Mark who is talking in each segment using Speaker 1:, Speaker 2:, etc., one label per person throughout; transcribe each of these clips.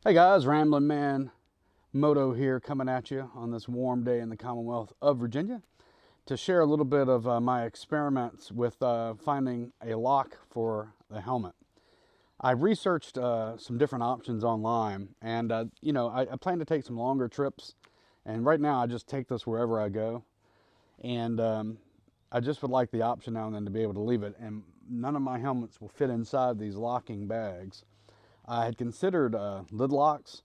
Speaker 1: Hey guys, Ramblin' Man Moto here, coming at you on this warm day in the Commonwealth of Virginia to share a little bit of my experiments with finding a lock for the helmet. I researched some different options online, and I plan to take some longer trips, and right now I just take this wherever I go, and I just would like the option now and then to be able to leave it, and none of my helmets will fit inside these locking bags. I had considered lid locks.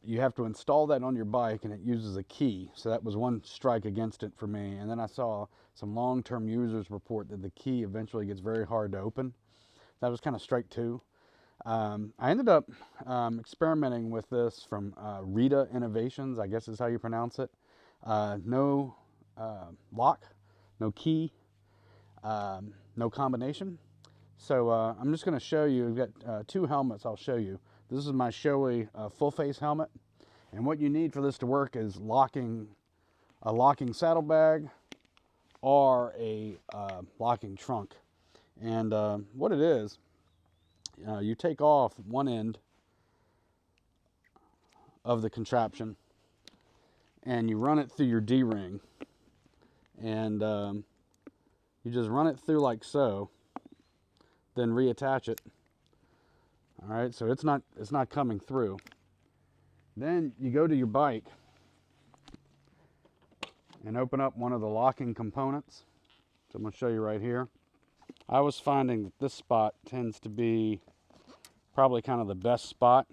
Speaker 1: You have to install that on your bike, and it uses a key. So that was one strike against it for me. And then I saw some long-term users report that the key eventually gets very hard to open. That was kind of strike two. I ended up experimenting with this from Reda Innovations, I guess is how you pronounce it. No lock, no key, no combination. So I'm just going to show you. We've got two helmets I'll show you. This is my Shoei full face helmet, and what you need for this to work is a locking saddlebag or a locking trunk. And what it is, you take off one end of the contraption and you run it through your D-ring, and you just run it through like so, then reattach it. All right, so it's not coming through. Then you go to your bike and open up one of the locking components. So I'm going to show you right here. I was finding that this spot tends to be probably kind of the best spot,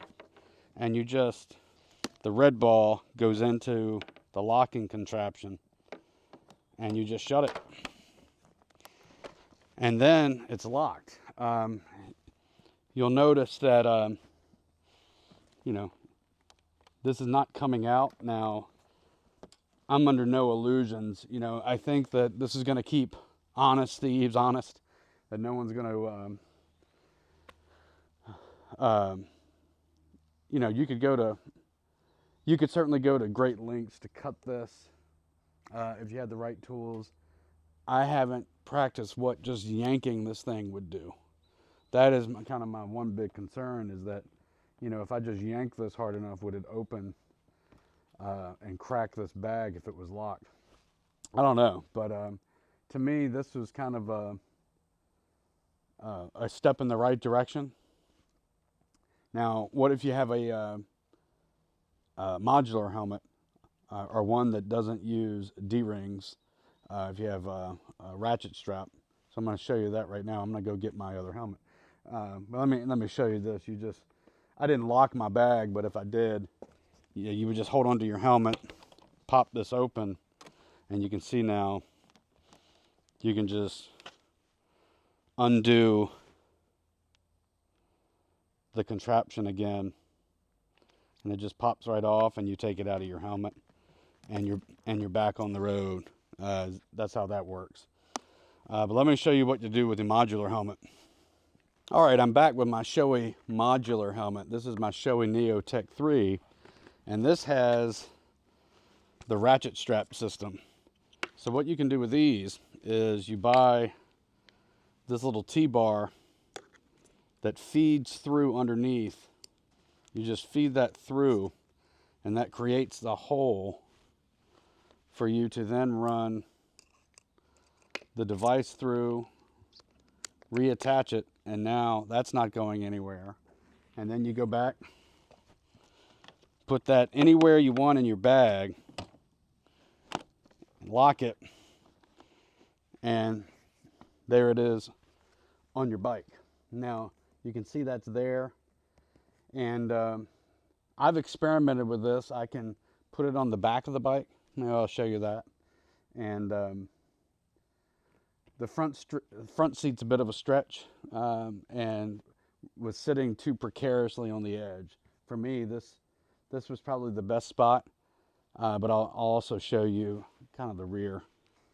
Speaker 1: and the red ball goes into the locking contraption and you just shut it, and then it's locked. You'll notice that this is not coming out. Now, I'm under no illusions. I think that this is going to keep honest thieves honest, that no one's going to, you could certainly go to great lengths to cut this if you had the right tools. I haven't practiced what just yanking this thing would do. That is kind of my one big concern, is that, if I just yank this hard enough, would it open and crack this bag if it was locked? I don't know, but to me, this was kind of a step in the right direction. Now, what if you have a modular helmet or one that doesn't use D-rings? If you have a ratchet strap, so I'm going to show you that right now. I'm going to go get my other helmet. But let me show you this. I didn't lock my bag, but if I did, you would just hold onto your helmet, pop this open, and you can see now you can just undo the contraption again, and it just pops right off, and you take it out of your helmet, and you're back on the road. That's how that works. But let me show you what to do with the modular helmet. All right, I'm back with my Shoei modular helmet. This is my Shoei Neo Tech 3, and this has the ratchet strap system. So what you can do with these is you buy this little T-bar that feeds through underneath. You just feed that through, and that creates the hole for you to then run the device through, reattach it, and now that's not going anywhere. And then you go back, put that anywhere you want in your bag, lock it, and there it is on your bike. Now you can see that's there, and I've experimented with this. I can put it on the back of the bike. Now I'll show you that. And the front seat's a bit of a stretch, and was sitting too precariously on the edge. For me, this was probably the best spot, but I'll also show you kind of the rear.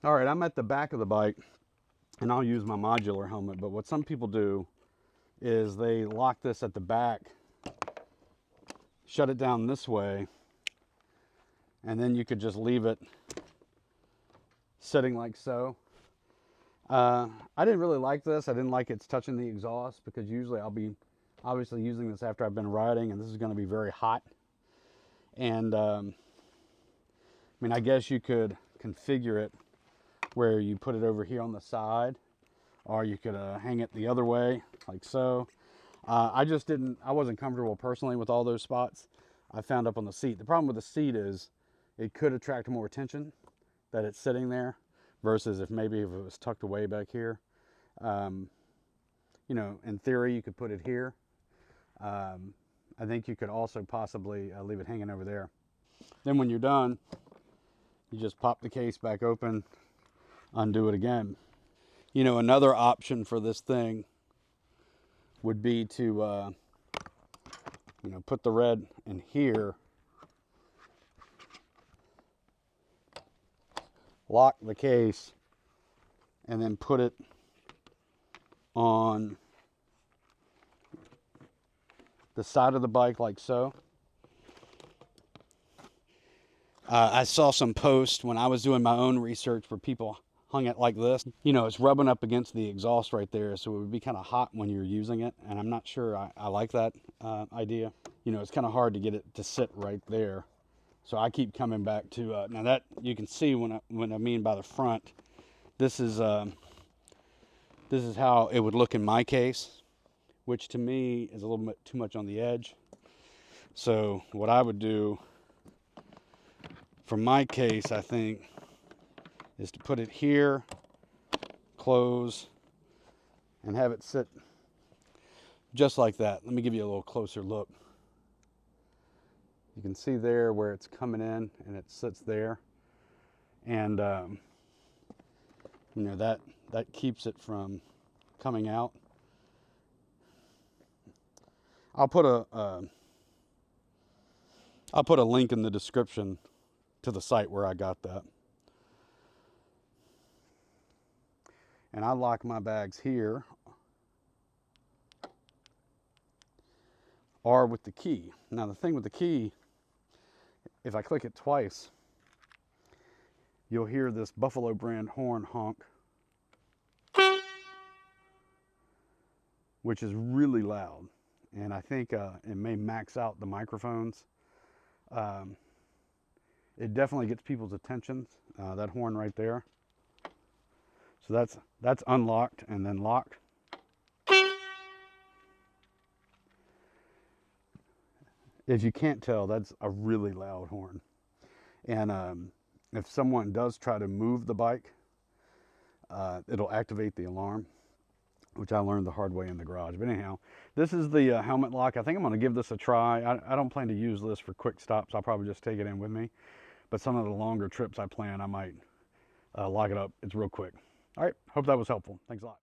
Speaker 1: All right, I'm at the back of the bike, and I'll use my modular helmet, but what some people do is they lock this at the back, shut it down this way, and then you could just leave it sitting like so. I didn't really like this. I didn't like it's touching the exhaust, because usually I'm obviously using this after I've been riding, and this is going to be very hot. And I mean, I guess you could configure it where you put it over here on the side, or you could hang it the other way, like so. I wasn't comfortable personally with all those spots I found up on the seat. The problem with the seat is it could attract more attention that it's sitting there versus if maybe if it was tucked away back here. You know, in theory, you could put it here. I think you could also possibly leave it hanging over there. Then when you're done, you just pop the case back open, undo it again. You know, another option for this thing would be to, you know, put the red in here, lock the case, and then put it on the side of the bike like so. I saw some posts when I was doing my own research where people hung it like this. You know, it's rubbing up against the exhaust right there, so it would be kind of hot when you're using it, and I'm not sure I like that idea. You know, it's kind of hard to get it to sit right there. So I keep coming back to, now that you can see when I mean by the front, this is how it would look in my case, which to me is a little bit too much on the edge. So what I would do for my case, I think, is to put it here, close, and have it sit just like that. Let me give you a little closer look. You can see there where it's coming in and it sits there. And you know, that keeps it from coming out. I'll put a link in the description to the site where I got that. And I lock my bags here or with the key. Now the thing with the key, if I click it twice, you'll hear this Buffalo brand horn honk, which is really loud. And I think it may max out the microphones. It definitely gets people's attention, that horn right there. So that's unlocked and then locked. If you can't tell, that's a really loud horn. And if someone does try to move the bike, it'll activate the alarm, which I learned the hard way in the garage. But anyhow, this is the helmet lock. I think I'm going to give this a try. I don't plan to use this for quick stops. I'll probably just take it in with me. But some of the longer trips I plan, I might lock it up. It's real quick. All right, hope that was helpful. Thanks a lot.